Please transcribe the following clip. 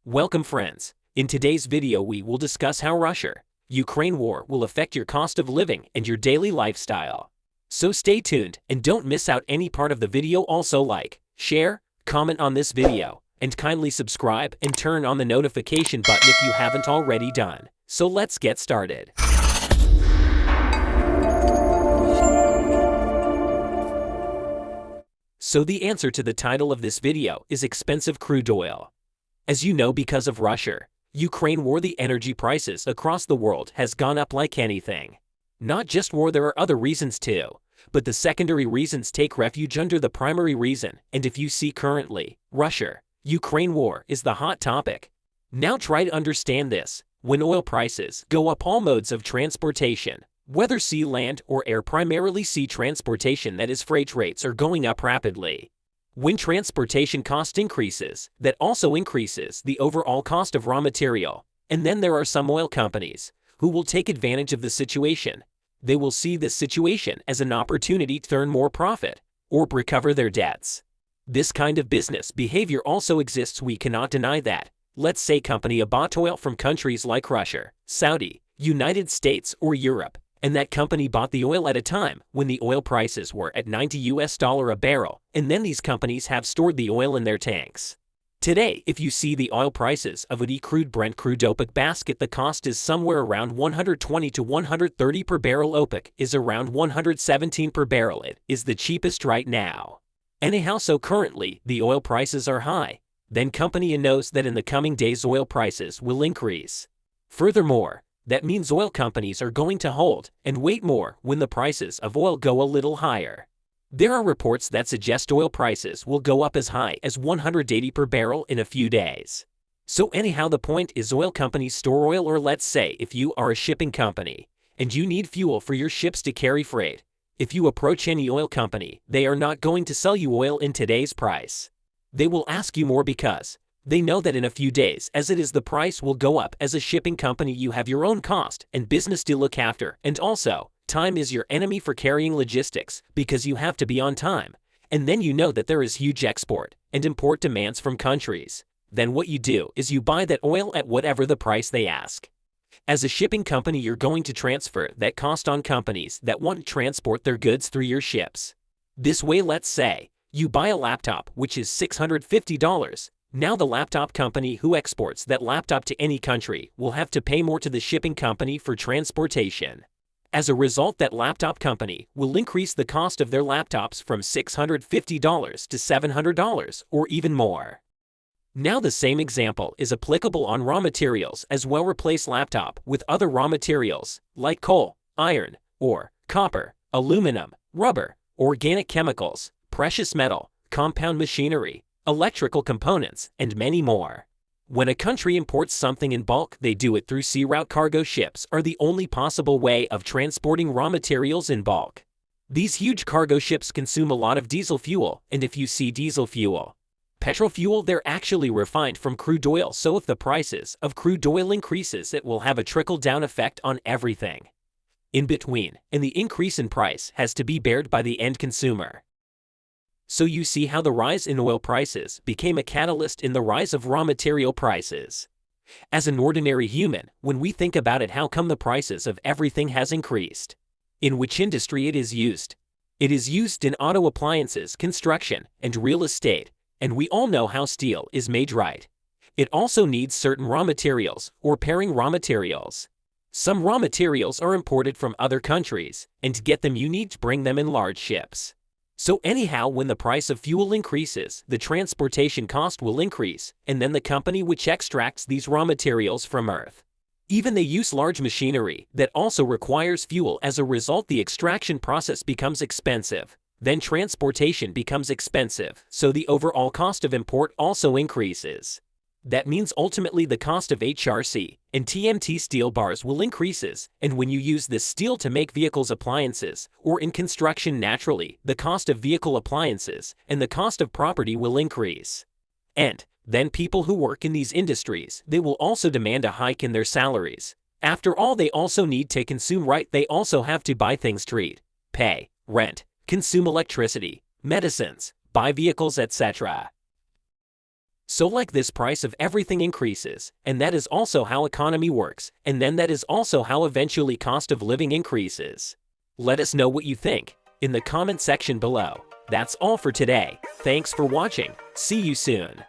Welcome friends. In today's video we will discuss how Russia-Ukraine war will affect your cost of living and your daily lifestyle. So stay tuned and don't miss out any part of the video. Also like, share, comment on this video, and kindly subscribe and turn on the notification button if you haven't already done. So let's get started. So the answer to the title of this video is expensive crude oil. As you know, because of Russia-Ukraine war, the energy prices across the world has gone up like anything. Not just war, there are other reasons too, but the secondary reasons take refuge under the primary reason, and if you see currently, Russia-Ukraine war is the hot topic. Now try to understand this. When oil prices go up, all modes of transportation, whether sea, land, or air, primarily sea transportation, that is freight rates, are going up rapidly. When transportation cost increases, that also increases the overall cost of raw material. And then there are some oil companies who will take advantage of the situation. They will see this situation as an opportunity to earn more profit or recover their debts. This kind of business behavior also exists, we cannot deny that. Let's say company bought oil from countries like Russia, Saudi, United States, or Europe, and that company bought the oil at a time when the oil prices were at $90 a barrel, and then these companies have stored the oil in their tanks. Today, if you see the oil prices of a crude Brent crude OPEC basket, the cost is somewhere around 120 to 130 per barrel. OPEC is around 117 per barrel. It is the cheapest right now. Anyhow, so currently the oil prices are high. Then company knows that in the coming days oil prices will increase. Furthermore, that means oil companies are going to hold and wait more when the prices of oil go a little higher. There are reports that suggest oil prices will go up as high as 180 per barrel in a few days. So anyhow, the point is oil companies store oil, or let's say if you are a shipping company and you need fuel for your ships to carry freight, if you approach any oil company, they are not going to sell you oil in today's price. They will ask you more because they know that in a few days, as it is, the price will go up. As a shipping company, you have your own cost and business to look after, and also, time is your enemy for carrying logistics because you have to be on time. And then you know that there is huge export and import demands from countries. Then what you do is you buy that oil at whatever the price they ask. As a shipping company, you're going to transfer that cost on companies that want to transport their goods through your ships. This way, let's say, you buy a laptop which is $650. Now the laptop company who exports that laptop to any country will have to pay more to the shipping company for transportation. As a result, that laptop company will increase the cost of their laptops from $650 to $700 or even more. Now the same example is applicable on raw materials as well. Replace laptop with other raw materials like coal, iron, or copper, aluminum, rubber, organic chemicals, precious metal, compound machinery, electrical components, and many more. When a country imports something in bulk, they do it through sea route. Cargo ships are the only possible way of transporting raw materials in bulk. These huge cargo ships consume a lot of diesel fuel, and if you see diesel fuel, petrol fuel, they're actually refined from crude oil. So if the prices of crude oil increases, it will have a trickle-down effect on everything in between, and the increase in price has to be bared by the end consumer. So you see how the rise in oil prices became a catalyst in the rise of raw material prices. As an ordinary human, when we think about it, how come the prices of everything has increased? In which industry it is used? It is used in auto appliances, construction, and real estate, and we all know how steel is made, right? It also needs certain raw materials or pairing raw materials. Some raw materials are imported from other countries, and to get them you need to bring them in large ships. So anyhow, when the price of fuel increases, the transportation cost will increase, and then the company which extracts these raw materials from earth, even they use large machinery that also requires fuel. As a result, the extraction process becomes expensive. Then transportation becomes expensive, so the overall cost of import also increases. That means ultimately the cost of HRC and TMT steel bars will increases, and when you use this steel to make vehicles appliances or in construction, naturally the cost of vehicle appliances and the cost of property will increase. And then people who work in these industries, they will also demand a hike in their salaries. After all, they also need to consume, right? They also have to buy things to eat, pay rent, consume electricity, medicines, buy vehicles, etc. So like this, price of everything increases, and that is also how economy works, and then that is also how eventually cost of living increases. Let us know what you think in the comment section below. That's all for today. Thanks for watching. See you soon.